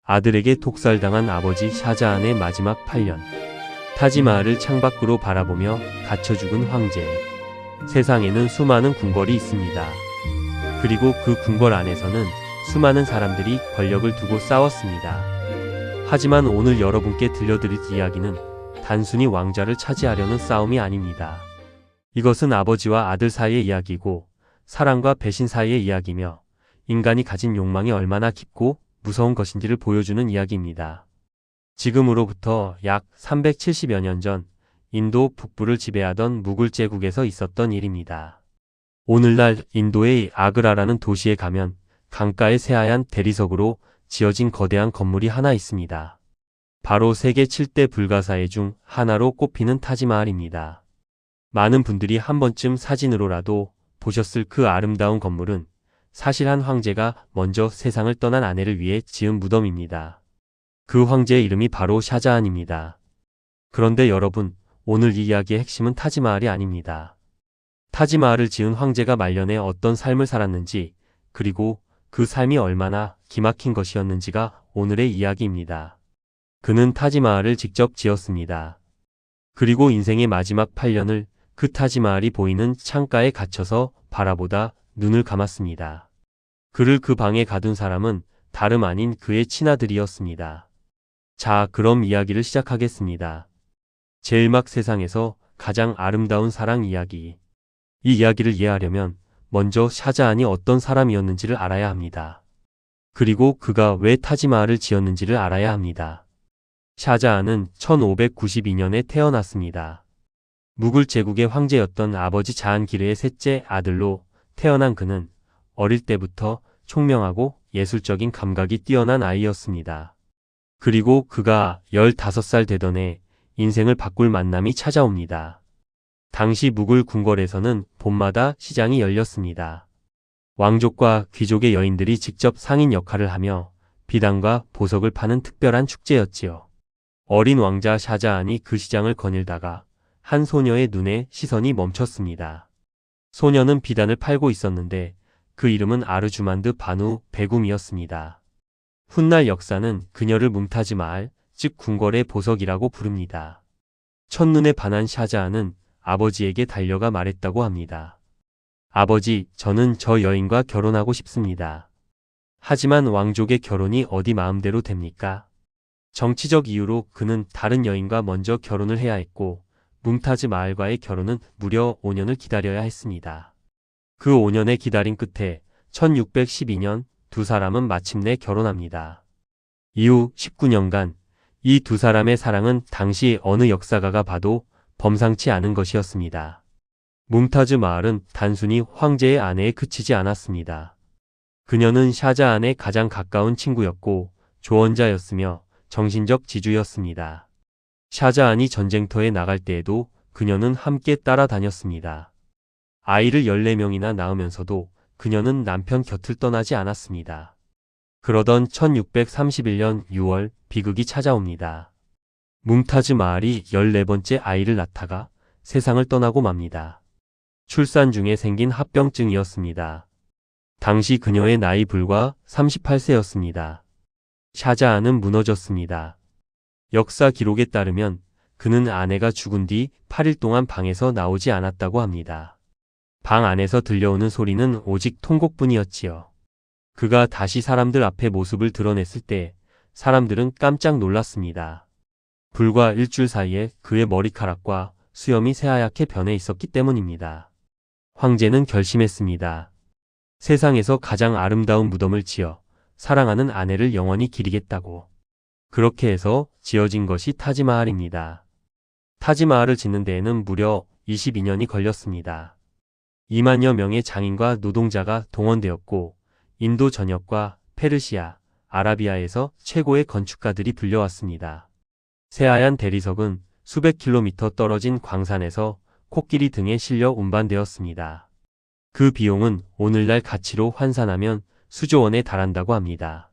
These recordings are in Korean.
아들에게 독살당한 아버지 샤자한의 마지막 8년. 타지마할을 창밖으로 바라보며 갇혀 죽은 황제. 세상에는 수많은 궁궐이 있습니다. 그리고 그 궁궐 안에서는 수많은 사람들이 권력을 두고 싸웠습니다. 하지만 오늘 여러분께 들려드릴 이야기는 단순히 왕좌를 차지하려는 싸움이 아닙니다. 이것은 아버지와 아들 사이의 이야기고 사랑과 배신 사이의 이야기며 인간이 가진 욕망이 얼마나 깊고 무서운 것인지를 보여주는 이야기입니다. 지금으로부터 약 370여 년 전 인도 북부를 지배하던 무굴 제국에서 있었던 일입니다. 오늘날 인도의 아그라라는 도시에 가면 강가의 새하얀 대리석으로 지어진 거대한 건물이 하나 있습니다. 바로 세계 7대 불가사의 중 하나로 꼽히는 타지마할입니다. 많은 분들이 한 번쯤 사진으로라도 보셨을 그 아름다운 건물은 사실 한 황제가 먼저 세상을 떠난 아내를 위해 지은 무덤입니다. 그 황제의 이름이 바로 샤자한입니다. 그런데 여러분, 오늘 이 이야기의 핵심은 타지마할이 아닙니다. 타지마할을 지은 황제가 말년에 어떤 삶을 살았는지, 그리고 그 삶이 얼마나 기막힌 것이었는지가 오늘의 이야기입니다. 그는 타지마할을 직접 지었습니다. 그리고 인생의 마지막 8년을 그 타지마할이 보이는 창가에 갇혀서 바라보다 눈을 감았습니다. 그를 그 방에 가둔 사람은 다름 아닌 그의 친아들이었습니다. 자, 그럼 이야기를 시작하겠습니다. 제일막 세상에서 가장 아름다운 사랑 이야기. 이 이야기를 이해하려면 먼저 샤자한이 어떤 사람이었는지를 알아야 합니다. 그리고 그가 왜 타지마할을 지었는지를 알아야 합니다. 샤자한은 1592년에 태어났습니다. 무굴 제국의 황제였던 아버지 자한기르의 셋째 아들로 태어난 그는 어릴 때부터 총명하고 예술적인 감각이 뛰어난 아이였습니다. 그리고 그가 15살 되던 해 인생을 바꿀 만남이 찾아옵니다. 당시 무굴 궁궐에서는 봄마다 시장이 열렸습니다. 왕족과 귀족의 여인들이 직접 상인 역할을 하며 비단과 보석을 파는 특별한 축제였지요. 어린 왕자 샤자한이 그 시장을 거닐다가 한 소녀의 눈에 시선이 멈췄습니다. 소녀는 비단을 팔고 있었는데 그 이름은 아르주만드 바누 베굼이었습니다. 훗날 역사는 그녀를 뭄타즈 마할, 즉 궁궐의 보석이라고 부릅니다. 첫눈에 반한 샤자한은 아버지에게 달려가 말했다고 합니다. 아버지, 저는 저 여인과 결혼하고 싶습니다. 하지만 왕족의 결혼이 어디 마음대로 됩니까? 정치적 이유로 그는 다른 여인과 먼저 결혼을 해야 했고 뭄타즈 마할과의 결혼은 무려 5년을 기다려야 했습니다. 그 5년의 기다림 끝에 1612년 두 사람은 마침내 결혼합니다. 이후 19년간 이 두 사람의 사랑은 당시 어느 역사가가 봐도 범상치 않은 것이었습니다. 뭄타즈 마할은 단순히 황제의 아내에 그치지 않았습니다. 그녀는 샤자한의 가장 가까운 친구였고 조언자였으며 정신적 지주였습니다. 샤자한이 전쟁터에 나갈 때에도 그녀는 함께 따라다녔습니다. 아이를 14명이나 낳으면서도 그녀는 남편 곁을 떠나지 않았습니다. 그러던 1631년 6월 비극이 찾아옵니다. 뭄타즈 마할이 14번째 아이를 낳다가 세상을 떠나고 맙니다. 출산 중에 생긴 합병증이었습니다. 당시 그녀의 나이 불과 38세였습니다. 샤자한은 무너졌습니다. 역사 기록에 따르면 그는 아내가 죽은 뒤 8일 동안 방에서 나오지 않았다고 합니다. 방 안에서 들려오는 소리는 오직 통곡뿐이었지요. 그가 다시 사람들 앞에 모습을 드러냈을 때 사람들은 깜짝 놀랐습니다. 불과 일주일 사이에 그의 머리카락과 수염이 새하얗게 변해 있었기 때문입니다. 황제는 결심했습니다. 세상에서 가장 아름다운 무덤을 지어 사랑하는 아내를 영원히 기리겠다고. 그렇게 해서 지어진 것이 타지마할입니다. 타지마할을 짓는 데에는 무려 22년이 걸렸습니다. 2만여 명의 장인과 노동자가 동원되었고 인도 전역과 페르시아, 아라비아에서 최고의 건축가들이 불려왔습니다. 새하얀 대리석은 수백 킬로미터 떨어진 광산에서 코끼리 등에 실려 운반되었습니다. 그 비용은 오늘날 가치로 환산하면 수조 원에 달한다고 합니다.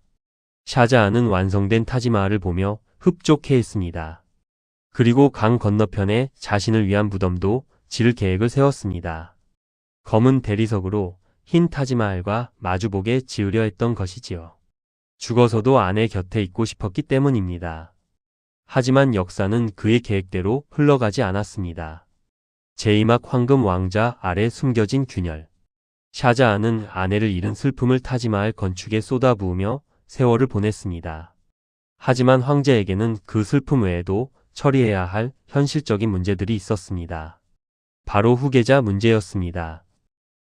샤자한은 완성된 타지마할을 보며 흡족해했습니다. 그리고 강 건너편에 자신을 위한 무덤도 지을 계획을 세웠습니다. 검은 대리석으로 흰 타지마할과 마주보게 지으려 했던 것이지요. 죽어서도 아내 곁에 있고 싶었기 때문입니다. 하지만 역사는 그의 계획대로 흘러가지 않았습니다. 제2막 황금 왕자 아래 숨겨진 균열. 샤자한은 아내를 잃은 슬픔을 타지마할 건축에 쏟아부으며 세월을 보냈습니다. 하지만 황제에게는 그 슬픔 외에도 처리해야 할 현실적인 문제들이 있었습니다. 바로 후계자 문제였습니다.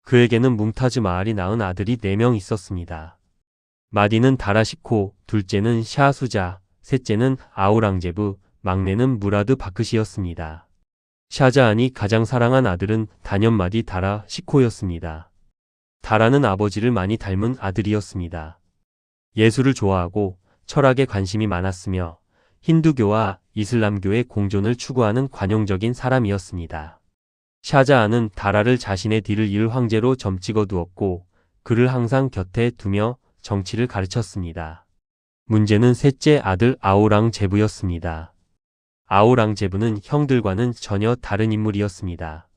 그에게는 뭉타즈 마을이 낳은 아들이 4명 있었습니다. 마디는 다라시코, 둘째는 샤수자, 셋째는 아우랑제브, 막내는 무라드 바크시였습니다. 샤자한이 가장 사랑한 아들은 단연마디 다라시코였습니다. 다라는 아버지를 많이 닮은 아들이었습니다. 예술을 좋아하고 철학에 관심이 많았으며 힌두교와 이슬람교의 공존을 추구하는 관용적인 사람이었습니다. 샤자한은 다라를 자신의 뒤를 이을 황제로 점찍어 두었고 그를 항상 곁에 두며 정치를 가르쳤습니다. 문제는 셋째 아들 아우랑제부였습니다. 아우랑제부는 형들과는 전혀 다른 인물이었습니다.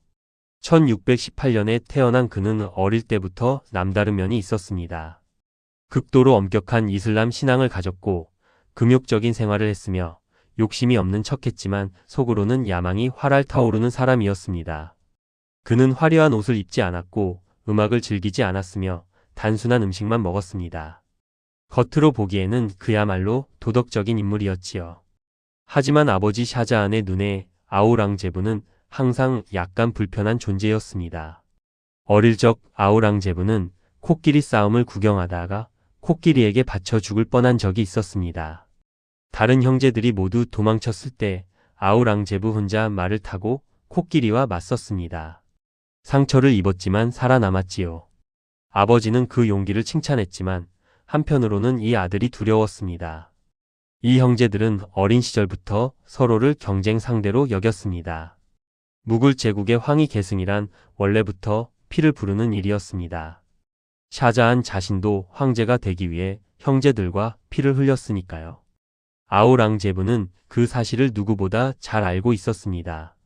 1618년에 태어난 그는 어릴 때부터 남다른 면이 있었습니다. 극도로 엄격한 이슬람 신앙을 가졌고 금욕적인 생활을 했으며 욕심이 없는 척했지만 속으로는 야망이 활활 타오르는 사람이었습니다. 그는 화려한 옷을 입지 않았고 음악을 즐기지 않았으며 단순한 음식만 먹었습니다. 겉으로 보기에는 그야말로 도덕적인 인물이었지요. 하지만 아버지 샤자한의 눈에 아우랑제부는 항상 약간 불편한 존재였습니다. 어릴 적 아우랑제부는 코끼리 싸움을 구경하다가 코끼리에게 받쳐 죽을 뻔한 적이 있었습니다. 다른 형제들이 모두 도망쳤을 때 아우랑제부 혼자 말을 타고 코끼리와 맞섰습니다. 상처를 입었지만 살아남았지요. 아버지는 그 용기를 칭찬했지만 한편으로는 이 아들이 두려웠습니다. 이 형제들은 어린 시절부터 서로를 경쟁 상대로 여겼습니다. 무굴 제국의 황위 계승이란 원래부터 피를 부르는 일이었습니다. 샤자한 자신도 황제가 되기 위해 형제들과 피를 흘렸으니까요. 아우랑제부는 그 사실을 누구보다 잘 알고 있었습니다.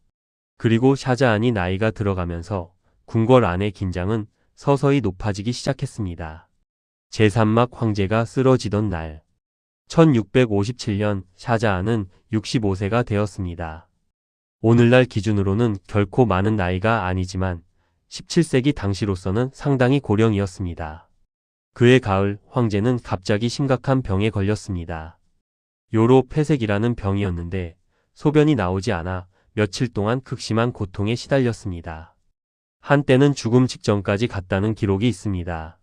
그리고 샤자한이 나이가 들어가면서 궁궐 안의 긴장은 서서히 높아지기 시작했습니다. 제3막 황제가 쓰러지던 날 1657년 샤자한은 65세가 되었습니다. 오늘날 기준으로는 결코 많은 나이가 아니지만 17세기 당시로서는 상당히 고령이었습니다. 그해 가을 황제는 갑자기 심각한 병에 걸렸습니다. 요로 폐색이라는 병이었는데 소변이 나오지 않아 며칠 동안 극심한 고통에 시달렸습니다. 한때는 죽음 직전까지 갔다는 기록이 있습니다.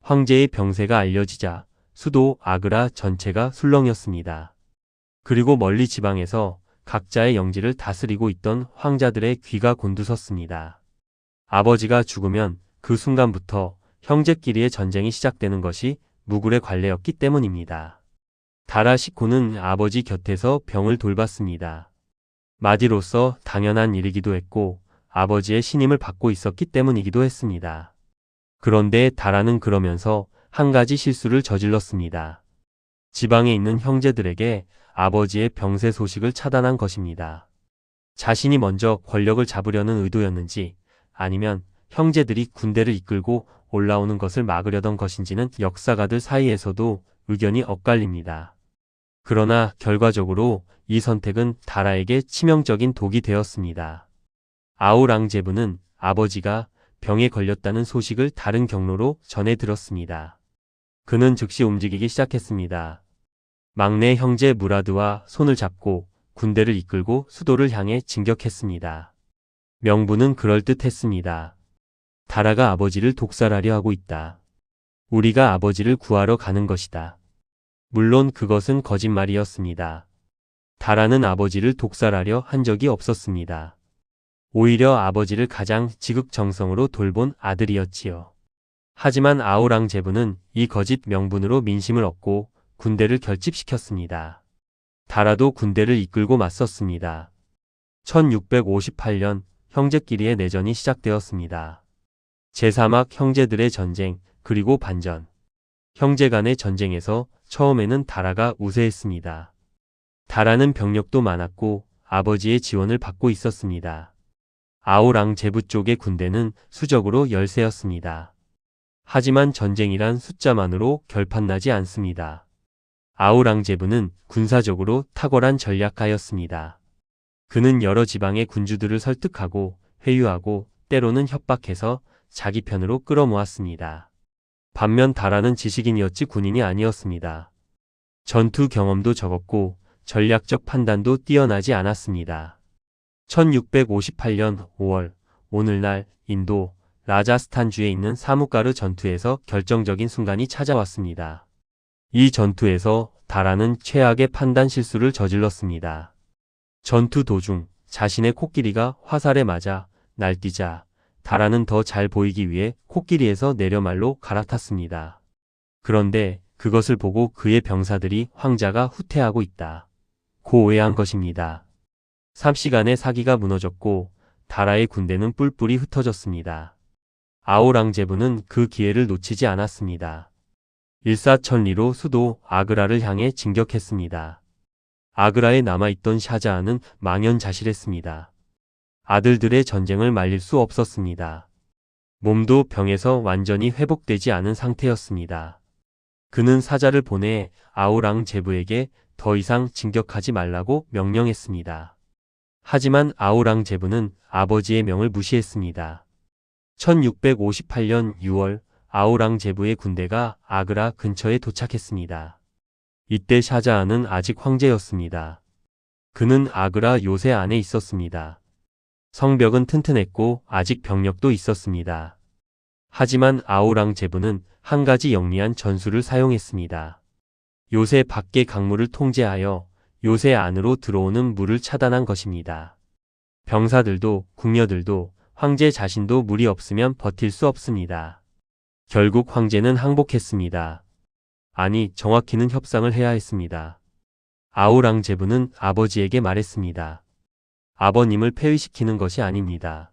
황제의 병세가 알려지자 수도 아그라 전체가 술렁였습니다. 그리고 멀리 지방에서 각자의 영지를 다스리고 있던 황자들의 귀가 곤두섰습니다. 아버지가 죽으면 그 순간부터 형제끼리의 전쟁이 시작되는 것이 무굴의 관례였기 때문입니다. 다라시코는 아버지 곁에서 병을 돌봤습니다. 마디로서 당연한 일이기도 했고 아버지의 신임을 받고 있었기 때문이기도 했습니다. 그런데 다라는 그러면서 한 가지 실수를 저질렀습니다. 지방에 있는 형제들에게 아버지의 병세 소식을 차단한 것입니다. 자신이 먼저 권력을 잡으려는 의도였는지 아니면 형제들이 군대를 이끌고 올라오는 것을 막으려던 것인지는 역사가들 사이에서도 의견이 엇갈립니다. 그러나 결과적으로 이 선택은 다라에게 치명적인 독이 되었습니다. 아우랑제부는 아버지가 병에 걸렸다는 소식을 다른 경로로 전해 들었습니다. 그는 즉시 움직이기 시작했습니다. 막내 형제 무라드와 손을 잡고 군대를 이끌고 수도를 향해 진격했습니다. 명분은 그럴듯했습니다. 다라가 아버지를 독살하려 하고 있다. 우리가 아버지를 구하러 가는 것이다. 물론 그것은 거짓말이었습니다. 다라는 아버지를 독살하려 한 적이 없었습니다. 오히려 아버지를 가장 지극정성으로 돌본 아들이었지요. 하지만 아우랑제부는 이 거짓 명분으로 민심을 얻고 군대를 결집시켰습니다. 다라도 군대를 이끌고 맞섰습니다. 1658년 형제끼리의 내전이 시작되었습니다. 제3막 형제들의 전쟁 그리고 반전. 형제 간의 전쟁에서 처음에는 다라가 우세했습니다. 다라는 병력도 많았고 아버지의 지원을 받고 있었습니다. 아우랑제부 쪽의 군대는 수적으로 열세였습니다. 하지만 전쟁이란 숫자만으로 결판나지 않습니다. 아우랑제부는 군사적으로 탁월한 전략가였습니다. 그는 여러 지방의 군주들을 설득하고 회유하고 때로는 협박해서 자기 편으로 끌어모았습니다. 반면 다라는 지식인이었지 군인이 아니었습니다. 전투 경험도 적었고 전략적 판단도 뛰어나지 않았습니다. 1658년 5월 오늘날 인도 라자스탄주에 있는 사무가르 전투에서 결정적인 순간이 찾아왔습니다. 이 전투에서 다라는 최악의 판단 실수를 저질렀습니다. 전투 도중 자신의 코끼리가 화살에 맞아 날뛰자 다라는 더 잘 보이기 위해 코끼리에서 내려 말로 갈아탔습니다. 그런데 그것을 보고 그의 병사들이 황자가 후퇴하고 있다 고 오해한 것입니다. 삽시간에 사기가 무너졌고 다라의 군대는 뿔뿔이 흩어졌습니다. 아우랑제부는 그 기회를 놓치지 않았습니다. 일사천리로 수도 아그라를 향해 진격했습니다. 아그라에 남아있던 샤자한은 망연자실했습니다. 아들들의 전쟁을 말릴 수 없었습니다. 몸도 병에서 완전히 회복되지 않은 상태였습니다. 그는 사자를 보내 아우랑제부에게 더 이상 진격하지 말라고 명령했습니다. 하지만 아우랑제부는 아버지의 명을 무시했습니다. 1658년 6월 아우랑제부의 군대가 아그라 근처에 도착했습니다. 이때 샤자한은 아직 황제였습니다. 그는 아그라 요새 안에 있었습니다. 성벽은 튼튼했고 아직 병력도 있었습니다. 하지만 아우랑제부는 한 가지 영리한 전술을 사용했습니다. 요새 밖의 강물을 통제하여 요새 안으로 들어오는 물을 차단한 것입니다. 병사들도 궁녀들도 황제 자신도 물이 없으면 버틸 수 없습니다. 결국 황제는 항복했습니다. 아니, 정확히는 협상을 해야 했습니다. 아우랑제부는 아버지에게 말했습니다. 아버님을 폐위시키는 것이 아닙니다.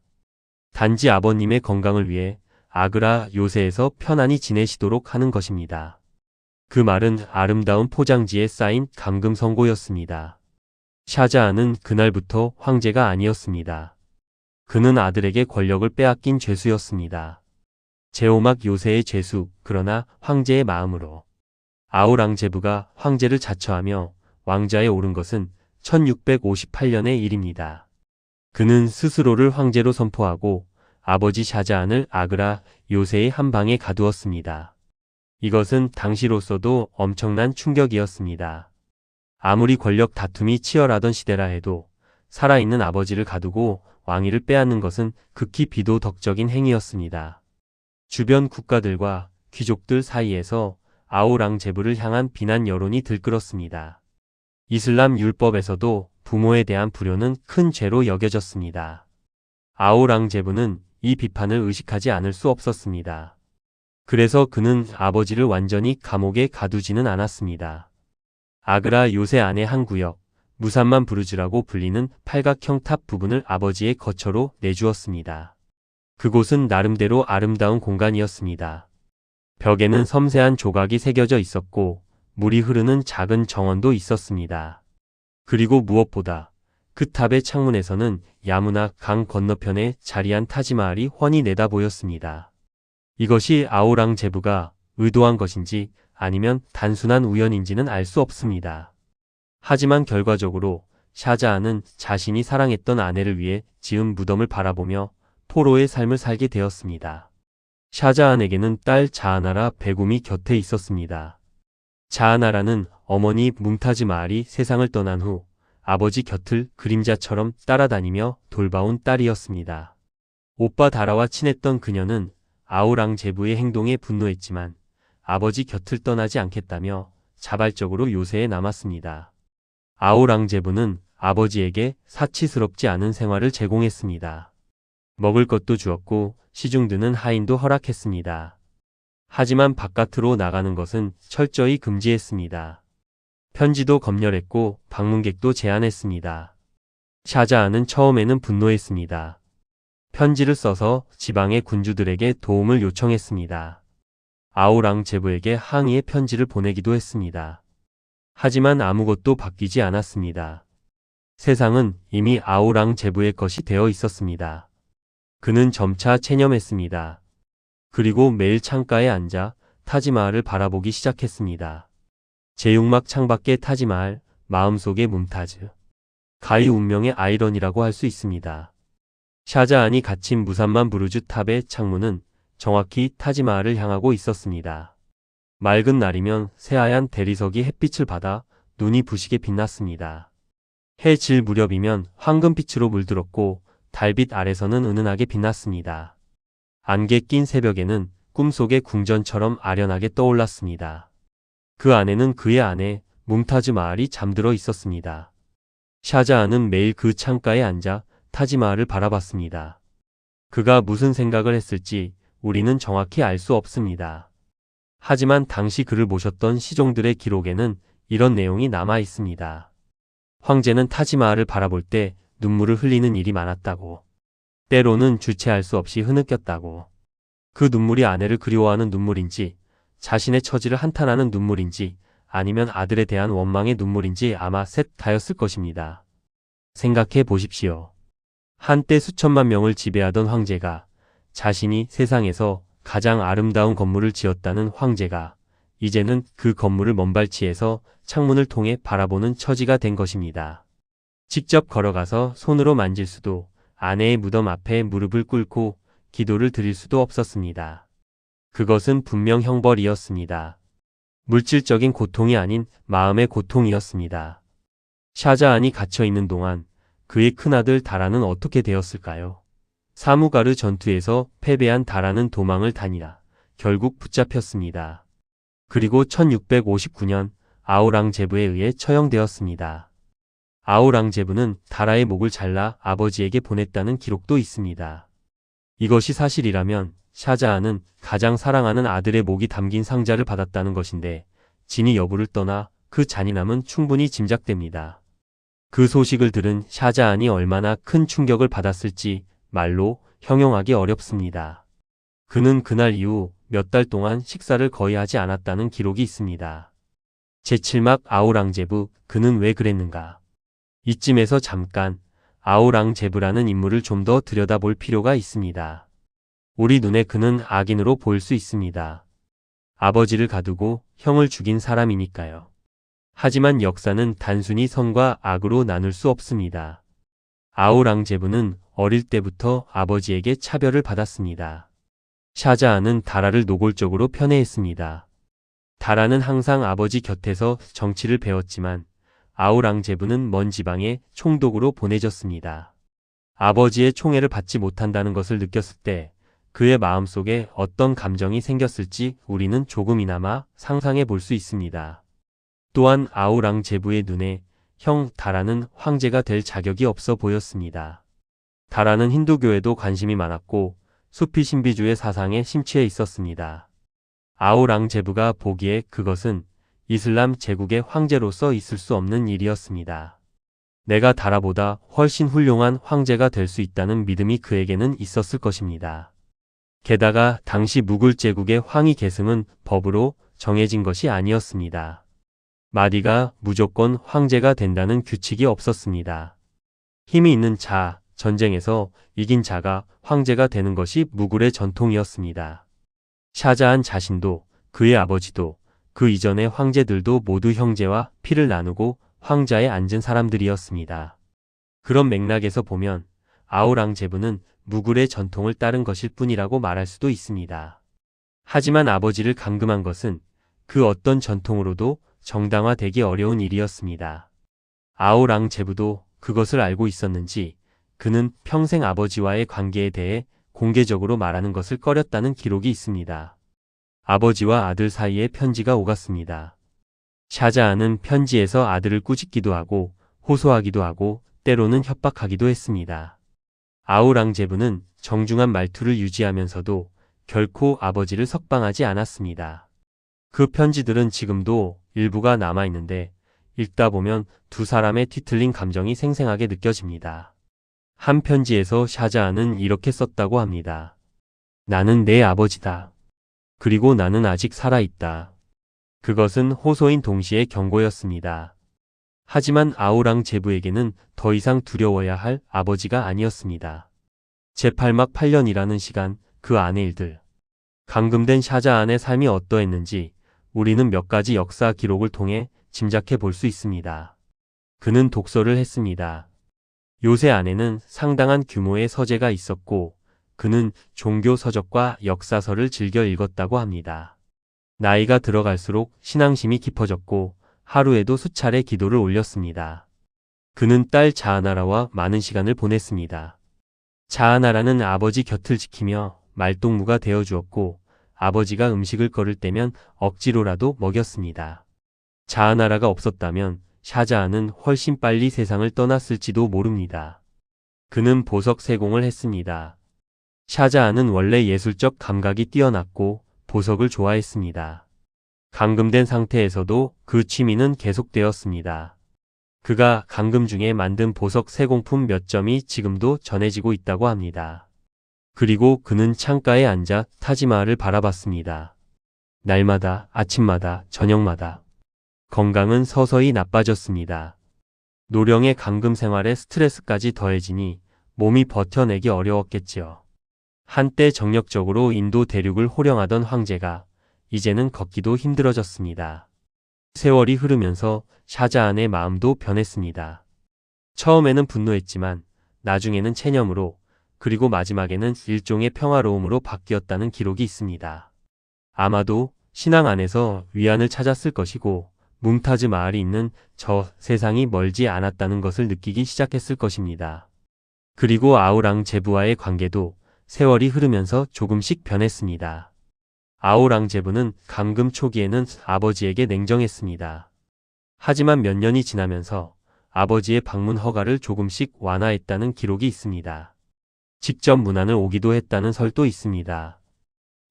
단지 아버님의 건강을 위해 아그라 요새에서 편안히 지내시도록 하는 것입니다. 그 말은 아름다운 포장지에 쌓인 감금 선고였습니다. 샤자한은 그날부터 황제가 아니었습니다. 그는 아들에게 권력을 빼앗긴 죄수였습니다. 제오막 요새의 죄수, 그러나 황제의 마음으로. 아우랑제부가 황제를 자처하며 왕좌에 오른 것은 1658년의 일입니다. 그는 스스로를 황제로 선포하고 아버지 샤자한을 아그라 요새의 한 방에 가두었습니다. 이것은 당시로서도 엄청난 충격이었습니다. 아무리 권력 다툼이 치열하던 시대라 해도 살아있는 아버지를 가두고 왕위를 빼앗는 것은 극히 비도덕적인 행위였습니다. 주변 국가들과 귀족들 사이에서 아우랑제부를 향한 비난 여론이 들끓었습니다. 이슬람 율법에서도 부모에 대한 불효는 큰 죄로 여겨졌습니다. 아우랑제부는 이 비판을 의식하지 않을 수 없었습니다. 그래서 그는 아버지를 완전히 감옥에 가두지는 않았습니다. 아그라 요새 안의 한 구역, 무산만 부르즈라고 불리는 팔각형 탑 부분을 아버지의 거처로 내주었습니다. 그곳은 나름대로 아름다운 공간이었습니다. 벽에는 섬세한 조각이 새겨져 있었고 물이 흐르는 작은 정원도 있었습니다. 그리고 무엇보다 그 탑의 창문에서는 야무나 강 건너편에 자리한 타지마할이 훤히 내다 보였습니다. 이것이 아우랑제부가 의도한 것인지 아니면 단순한 우연인지는 알 수 없습니다. 하지만 결과적으로 샤자한은 자신이 사랑했던 아내를 위해 지은 무덤을 바라보며 포로의 삶을 살게 되었습니다. 샤자한에게는 딸 자하나라 베굼이 곁에 있었습니다. 자하나라는 어머니 뭉타즈 마할이 세상을 떠난 후 아버지 곁을 그림자처럼 따라다니며 돌봐온 딸이었습니다. 오빠 다라와 친했던 그녀는 아우랑제부의 행동에 분노했지만 아버지 곁을 떠나지 않겠다며 자발적으로 요새에 남았습니다. 아우랑제부는 아버지에게 사치스럽지 않은 생활을 제공했습니다. 먹을 것도 주었고 시중 드는 하인도 허락했습니다. 하지만 바깥으로 나가는 것은 철저히 금지했습니다. 편지도 검열했고 방문객도 제한했습니다. 샤자한은 처음에는 분노했습니다. 편지를 써서 지방의 군주들에게 도움을 요청했습니다. 아우랑제부에게 항의의 편지를 보내기도 했습니다. 하지만 아무것도 바뀌지 않았습니다. 세상은 이미 아우랑제부의 것이 되어 있었습니다. 그는 점차 체념했습니다. 그리고 매일 창가에 앉아 타지마할을 바라보기 시작했습니다. 제6막 창밖의 타지마할, 마음속의 뭄타즈. 가히 운명의 아이러니라고 할 수 있습니다. 샤자한이 갇힌 무삼만 부르주 탑의 창문은 정확히 타지마할을 향하고 있었습니다. 맑은 날이면 새하얀 대리석이 햇빛을 받아 눈이 부시게 빛났습니다. 해 질 무렵이면 황금빛으로 물들었고 달빛 아래서는 은은하게 빛났습니다. 안개 낀 새벽에는 꿈속의 궁전처럼 아련하게 떠올랐습니다. 그 안에는 그의 아내 뭄타즈 마할이 잠들어 있었습니다. 샤자한은 매일 그 창가에 앉아 타지마할을 바라봤습니다. 그가 무슨 생각을 했을지 우리는 정확히 알 수 없습니다. 하지만 당시 그를 모셨던 시종들의 기록에는 이런 내용이 남아 있습니다. 황제는 타지마할을 바라볼 때 눈물을 흘리는 일이 많았다고. 때로는 주체할 수 없이 흐느꼈다고. 그 눈물이 아내를 그리워하는 눈물인지, 자신의 처지를 한탄하는 눈물인지, 아니면 아들에 대한 원망의 눈물인지 아마 셋 다였을 것입니다. 생각해 보십시오. 한때 수천만 명을 지배하던 황제가, 자신이 세상에서 가장 아름다운 건물을 지었다는 황제가 이제는 그 건물을 먼발치에서 창문을 통해 바라보는 처지가 된 것입니다. 직접 걸어가서 손으로 만질 수도, 아내의 무덤 앞에 무릎을 꿇고 기도를 드릴 수도 없었습니다. 그것은 분명 형벌이었습니다. 물질적인 고통이 아닌 마음의 고통이었습니다. 샤자한이 갇혀있는 동안 그의 큰아들 다라는 어떻게 되었을까요? 사무가르 전투에서 패배한 다라는 도망을 다니라 결국 붙잡혔습니다. 그리고 1659년 아우랑제부에 의해 처형되었습니다. 아우랑제부는 다라의 목을 잘라 아버지에게 보냈다는 기록도 있습니다. 이것이 사실이라면 샤자한은 가장 사랑하는 아들의 목이 담긴 상자를 받았다는 것인데 진위 여부를 떠나 그 잔인함은 충분히 짐작됩니다. 그 소식을 들은 샤자한이 얼마나 큰 충격을 받았을지 말로 형용하기 어렵습니다. 그는 그날 이후 몇 달 동안 식사를 거의 하지 않았다는 기록이 있습니다. 제7막 아우랑제부, 그는 왜 그랬는가? 이쯤에서 잠깐 아우랑제부라는 인물을 좀 더 들여다볼 필요가 있습니다. 우리 눈에 그는 악인으로 보일 수 있습니다. 아버지를 가두고 형을 죽인 사람이니까요. 하지만 역사는 단순히 선과 악으로 나눌 수 없습니다. 아우랑제부는 어릴 때부터 아버지에게 차별을 받았습니다. 샤자한은 다라를 노골적으로 편애했습니다. 다라는 항상 아버지 곁에서 정치를 배웠지만 아우랑제부는 먼 지방에 총독으로 보내졌습니다. 아버지의 총애를 받지 못한다는 것을 느꼈을 때 그의 마음속에 어떤 감정이 생겼을지 우리는 조금이나마 상상해 볼 수 있습니다. 또한 아우랑제부의 눈에 형 다라는 황제가 될 자격이 없어 보였습니다. 다라는 힌두교에도 관심이 많았고 수피 신비주의 사상에 심취해 있었습니다. 아우랑제부가 보기에 그것은 이슬람 제국의 황제로서 있을 수 없는 일이었습니다. 내가 다라보다 훨씬 훌륭한 황제가 될 수 있다는 믿음이 그에게는 있었을 것입니다. 게다가 당시 무굴 제국의 황위 계승은 법으로 정해진 것이 아니었습니다. 마디가 무조건 황제가 된다는 규칙이 없었습니다. 힘이 있는 자, 전쟁에서 이긴 자가 황제가 되는 것이 무굴의 전통이었습니다. 샤자한 자신도 그의 아버지도 그 이전의 황제들도 모두 형제와 피를 나누고 황자에 앉은 사람들이었습니다. 그런 맥락에서 보면 아우랑제부는 무굴의 전통을 따른 것일 뿐이라고 말할 수도 있습니다. 하지만 아버지를 감금한 것은 그 어떤 전통으로도 정당화되기 어려운 일이었습니다. 아우랑제부도 그것을 알고 있었는지 그는 평생 아버지와의 관계에 대해 공개적으로 말하는 것을 꺼렸다는 기록이 있습니다. 아버지와 아들 사이에 편지가 오갔습니다. 샤자한은 편지에서 아들을 꾸짖기도 하고 호소하기도 하고 때로는 협박하기도 했습니다. 아우랑제부는 정중한 말투를 유지하면서도 결코 아버지를 석방하지 않았습니다. 그 편지들은 지금도 일부가 남아있는데 읽다 보면 두 사람의 뒤틀린 감정이 생생하게 느껴집니다. 한 편지에서 샤자한은 이렇게 썼다고 합니다. 나는 내 아버지다. 그리고 나는 아직 살아있다. 그것은 호소인 동시에 경고였습니다. 하지만 아우랑제부에게는 더 이상 두려워야 할 아버지가 아니었습니다. 제8막 8년이라는 시간, 그 안의 일들. 감금된 샤자한의 삶이 어떠했는지 우리는 몇 가지 역사 기록을 통해 짐작해 볼 수 있습니다. 그는 독서를 했습니다. 요새 안에는 상당한 규모의 서재가 있었고 그는 종교 서적과 역사서를 즐겨 읽었다고 합니다. 나이가 들어갈수록 신앙심이 깊어졌고 하루에도 수차례 기도를 올렸습니다. 그는 딸 자하나라와 많은 시간을 보냈습니다. 자하나라는 아버지 곁을 지키며 말동무가 되어 주었고 아버지가 음식을 거를 때면 억지로라도 먹였습니다. 자하나라가 없었다면 샤자한은 훨씬 빨리 세상을 떠났을지도 모릅니다. 그는 보석 세공을 했습니다. 샤자한은 원래 예술적 감각이 뛰어났고 보석을 좋아했습니다. 감금된 상태에서도 그 취미는 계속되었습니다. 그가 감금 중에 만든 보석 세공품 몇 점이 지금도 전해지고 있다고 합니다. 그리고 그는 창가에 앉아 타지마할을 바라봤습니다. 날마다, 아침마다, 저녁마다. 건강은 서서히 나빠졌습니다. 노령의 감금 생활에 스트레스까지 더해지니 몸이 버텨내기 어려웠겠지요. 한때 정력적으로 인도 대륙을 호령하던 황제가 이제는 걷기도 힘들어졌습니다. 세월이 흐르면서 샤자한의 마음도 변했습니다. 처음에는 분노했지만 나중에는 체념으로 그리고 마지막에는 일종의 평화로움으로 바뀌었다는 기록이 있습니다. 아마도 신앙 안에서 위안을 찾았을 것이고 뭉타즈 마을이 있는 저 세상이 멀지 않았다는 것을 느끼기 시작했을 것입니다. 그리고 아우랑제부와의 관계도 세월이 흐르면서 조금씩 변했습니다. 아우랑제부는 감금 초기에는 아버지에게 냉정했습니다. 하지만 몇 년이 지나면서 아버지의 방문 허가를 조금씩 완화했다는 기록이 있습니다. 직접 문안을 오기도 했다는 설도 있습니다.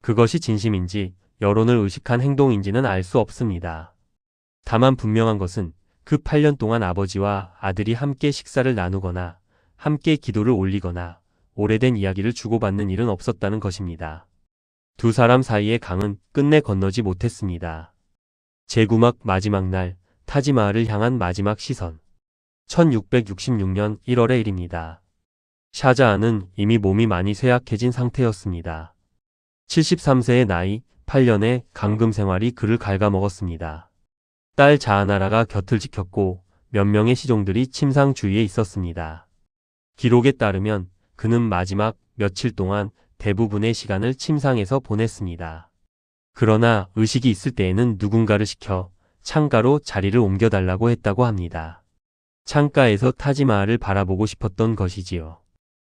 그것이 진심인지 여론을 의식한 행동인지는 알 수 없습니다. 다만 분명한 것은 그 8년 동안 아버지와 아들이 함께 식사를 나누거나 함께 기도를 올리거나 오래된 이야기를 주고받는 일은 없었다는 것입니다. 두 사람 사이의 강은 끝내 건너지 못했습니다. 제9막 마지막 날 타지마할을 향한 마지막 시선 1666년 1월의 일입니다. 샤자한은 이미 몸이 많이 쇠약해진 상태였습니다. 73세의 나이, 8년의 감금 생활이 그를 갉아먹었습니다. 딸 자하나라가 곁을 지켰고 몇 명의 시종들이 침상 주위에 있었습니다. 기록에 따르면 그는 마지막 며칠 동안 대부분의 시간을 침상에서 보냈습니다. 그러나 의식이 있을 때에는 누군가를 시켜 창가로 자리를 옮겨달라고 했다고 합니다. 창가에서 타지마할을 바라보고 싶었던 것이지요.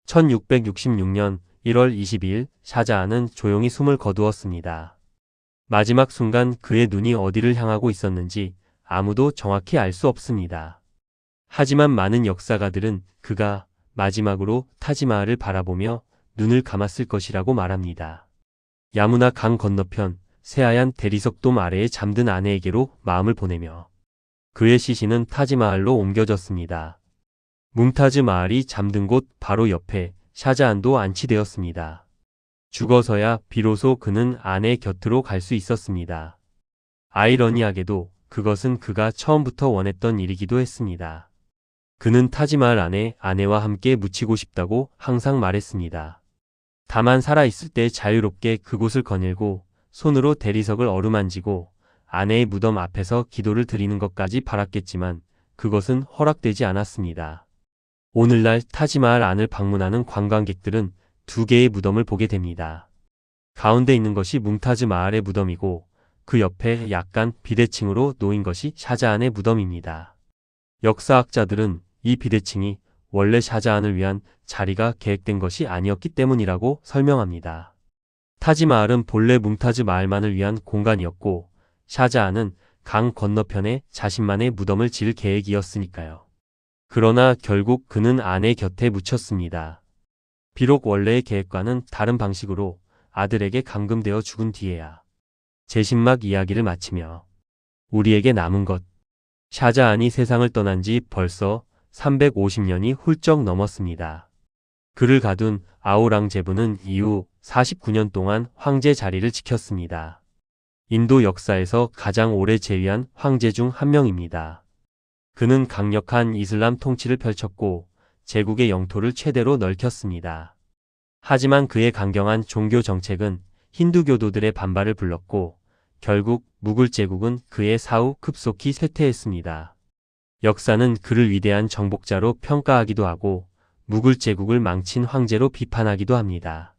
1666년 1월 22일 샤자한은 조용히 숨을 거두었습니다. 마지막 순간 그의 눈이 어디를 향하고 있었는지 아무도 정확히 알 수 없습니다. 하지만 많은 역사가들은 그가 마지막으로 타지마할을 바라보며 눈을 감았을 것이라고 말합니다. 야무나 강 건너편 새하얀 대리석돔 아래에 잠든 아내에게로 마음을 보내며 그의 시신은 타지마할로 옮겨졌습니다. 뭉타즈 마할이 잠든 곳 바로 옆에 샤자한도 안치되었습니다. 죽어서야 비로소 그는 아내 곁으로 갈 수 있었습니다. 아이러니하게도 그것은 그가 처음부터 원했던 일이기도 했습니다. 그는 타지마할 안에 아내와 함께 묻히고 싶다고 항상 말했습니다. 다만 살아있을 때 자유롭게 그곳을 거닐고 손으로 대리석을 어루만지고 아내의 무덤 앞에서 기도를 드리는 것까지 바랐겠지만 그것은 허락되지 않았습니다. 오늘날 타지마할 안을 방문하는 관광객들은 두 개의 무덤을 보게 됩니다. 가운데 있는 것이 뭉타즈 마할의 무덤이고 그 옆에 약간 비대칭으로 놓인 것이 샤자한의 무덤입니다. 역사학자들은 이 비대칭이 원래 샤자한을 위한 자리가 계획된 것이 아니었기 때문이라고 설명합니다. 타지마할은 본래 뭉타즈 마할만을 위한 공간이었고 샤자한은 강 건너편에 자신만의 무덤을 지을 계획이었으니까요. 그러나 결국 그는 아내 곁에 묻혔습니다. 비록 원래의 계획과는 다른 방식으로 아들에게 감금되어 죽은 뒤에야. 제신막 이야기를 마치며 우리에게 남은 것. 샤자한이 세상을 떠난 지 벌써 350년이 훌쩍 넘었습니다. 그를 가둔 아우랑제부는 이후 49년 동안 황제 자리를 지켰습니다. 인도 역사에서 가장 오래 재위한 황제 중 한 명입니다. 그는 강력한 이슬람 통치를 펼쳤고 제국의 영토를 최대로 넓혔습니다. 하지만 그의 강경한 종교 정책은 힌두교도들의 반발을 불렀고 결국 무굴 제국은 그의 사후 급속히 쇠퇴했습니다. 역사는 그를 위대한 정복자로 평가하기도 하고 무굴 제국을 망친 황제로 비판하기도 합니다.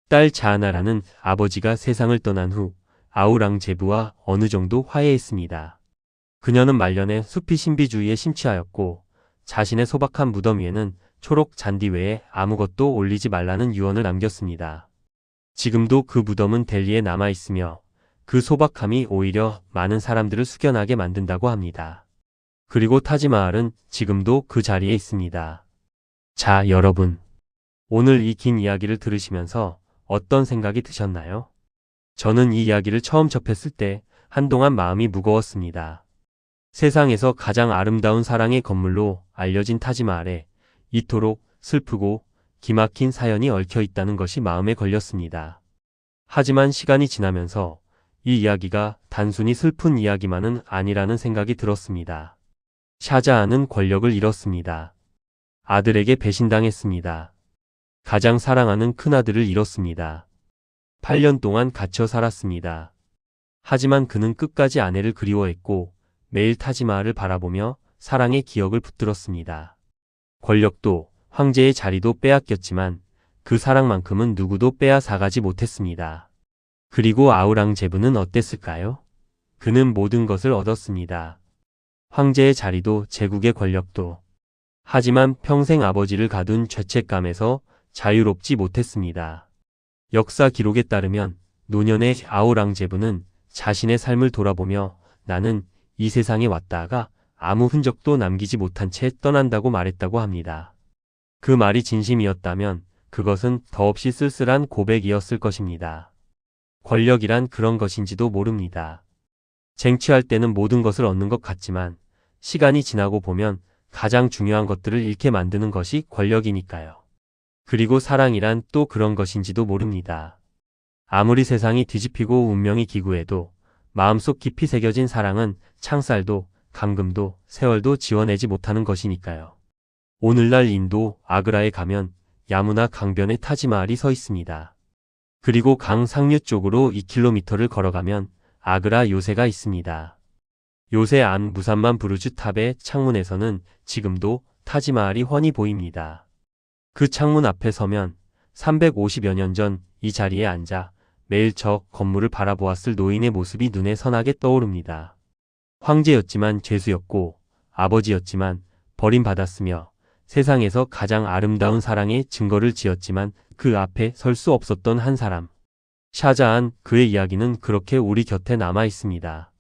딸 자하나라는 아버지가 세상을 떠난 후 아우랑제부와 어느 정도 화해했습니다. 그녀는 말년에 수피 신비주의에 심취하였고 자신의 소박한 무덤 위에는 초록 잔디 외에 아무것도 올리지 말라는 유언을 남겼습니다. 지금도 그 무덤은 델리에 남아 있으며 그 소박함이 오히려 많은 사람들을 숙연하게 만든다고 합니다. 그리고 타지마할은 지금도 그 자리에 있습니다. 자, 여러분. 오늘 이 긴 이야기를 들으시면서 어떤 생각이 드셨나요? 저는 이 이야기를 처음 접했을 때 한동안 마음이 무거웠습니다. 세상에서 가장 아름다운 사랑의 건물로 알려진 타지마할에 이토록 슬프고 기막힌 사연이 얽혀 있다는 것이 마음에 걸렸습니다. 하지만 시간이 지나면서 이 이야기가 단순히 슬픈 이야기만은 아니라는 생각이 들었습니다. 샤자한은 권력을 잃었습니다. 아들에게 배신당했습니다. 가장 사랑하는 큰아들을 잃었습니다. 8년 동안 갇혀 살았습니다. 하지만 그는 끝까지 아내를 그리워했고 매일 타지마할을 바라보며 사랑의 기억을 붙들었습니다. 권력도 황제의 자리도 빼앗겼지만 그 사랑만큼은 누구도 빼앗아가지 못했습니다. 그리고 아우랑제부는 어땠을까요? 그는 모든 것을 얻었습니다. 황제의 자리도 제국의 권력도. 하지만 평생 아버지를 가둔 죄책감에서 자유롭지 못했습니다. 역사 기록에 따르면 노년의 아우랑제부는 자신의 삶을 돌아보며 나는 이 세상에 왔다가 아무 흔적도 남기지 못한 채 떠난다고 말했다고 합니다. 그 말이 진심이었다면 그것은 더없이 쓸쓸한 고백이었을 것입니다. 권력이란 그런 것인지도 모릅니다. 쟁취할 때는 모든 것을 얻는 것 같지만 시간이 지나고 보면 가장 중요한 것들을 잃게 만드는 것이 권력이니까요. 그리고 사랑이란 또 그런 것인지도 모릅니다. 아무리 세상이 뒤집히고 운명이 기구해도 마음속 깊이 새겨진 사랑은 창살도 감금도 세월도 지워내지 못하는 것이니까요. 오늘날 인도 아그라에 가면 야무나 강변에 타지마할이 서 있습니다. 그리고 강 상류 쪽으로 2km를 걸어가면 아그라 요새가 있습니다. 요새 안 무삼만 부르주 탑의 창문에서는 지금도 타지마할이 훤히 보입니다. 그 창문 앞에 서면 350여 년 전 이 자리에 앉아 매일 저 건물을 바라보았을 노인의 모습이 눈에 선하게 떠오릅니다. 황제였지만 죄수였고 아버지였지만 버림받았으며 세상에서 가장 아름다운 사랑의 증거를 지었지만 그 앞에 설 수 없었던 한 사람. 샤자한, 그의 이야기는 그렇게 우리 곁에 남아 있습니다.